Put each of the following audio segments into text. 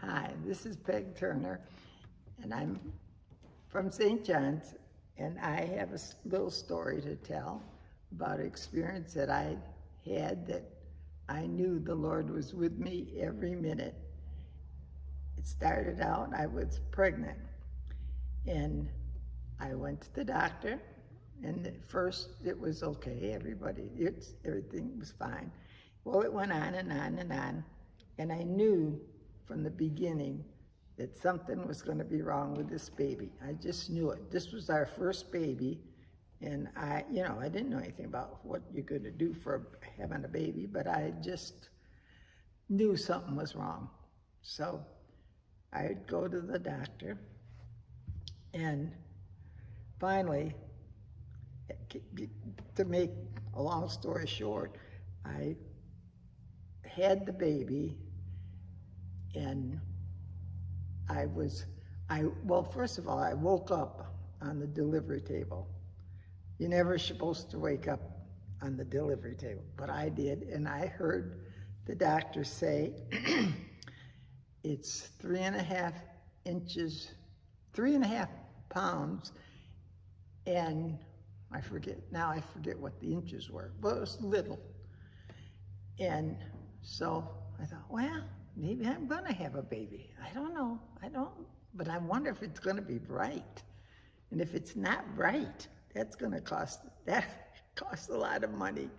Hi, this is Peg Turner, and I'm from St. John's, and I have a little story to tell about an experience that I had that I knew the Lord was with me every minute. It started out, I was pregnant, and I went to the doctor, and at first it was okay, everything was fine. Well, it went on and on and on, and I knew from the beginning that something was going to be wrong with this baby. I just knew it. This was our first baby, and I didn't know anything about what you're going to do for having a baby, but I just knew something was wrong. So I'd go to the doctor, and finally, to make a long story short, I had the baby, and well, first of all, I woke up on the delivery table. You're never supposed to wake up on the delivery table, but I did, and I heard the doctor say, it's 3.5 inches, 3.5 pounds, and I forget what the inches were, but it was little. And so I thought, well, maybe I'm gonna have a baby. I don't know, but I wonder if it's gonna be right. And if it's not right, that costs a lot of money.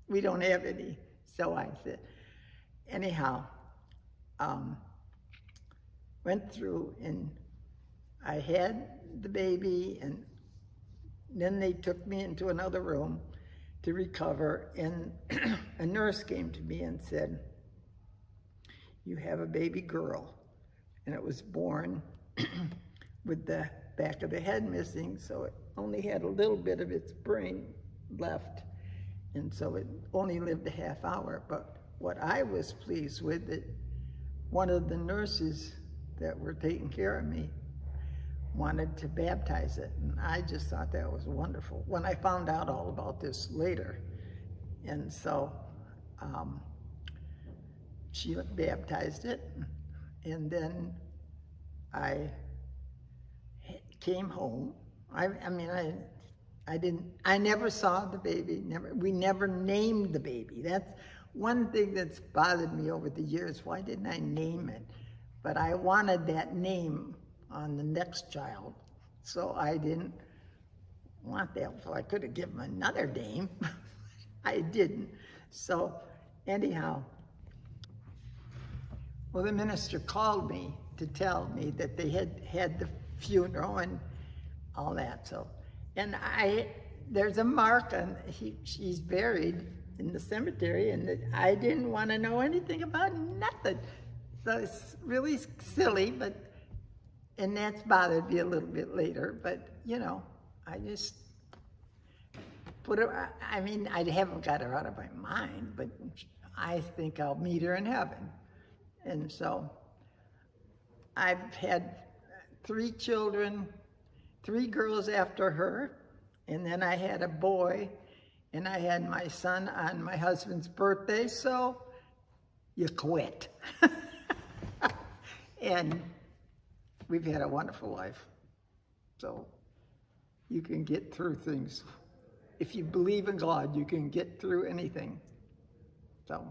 We don't have any. So I said, anyhow, went through, and I had the baby, and then they took me into another room to recover, and a nurse came to me and said, you have a baby girl, and it was born with the back of the head missing, so it only had a little bit of its brain left, and so it only lived a half hour. But what I was pleased with, that one of the nurses that were taking care of me wanted to baptize it, and I just thought that was wonderful when I found out all about this later. And so she baptized it, and then I came home. I never saw the baby. We never named the baby. That's one thing that's bothered me over the years. Why didn't I name it? But I wanted that name on the next child, so I didn't want that. Well, I could have given him another name. I didn't. So anyhow, well, the minister called me to tell me that they had the funeral and all that. So, and there's a mark on, she's buried in the cemetery, and I didn't want to know anything about nothing. So it's really silly, and that's bothered me a little bit later, but I just put her, I haven't got her out of my mind, but I think I'll meet her in heaven. And so I've had 3 children, 3 girls after her, and then I had a boy, and I had my son on my husband's birthday, so you quit. And we've had a wonderful life. So you can get through things. If you believe in God, you can get through anything. So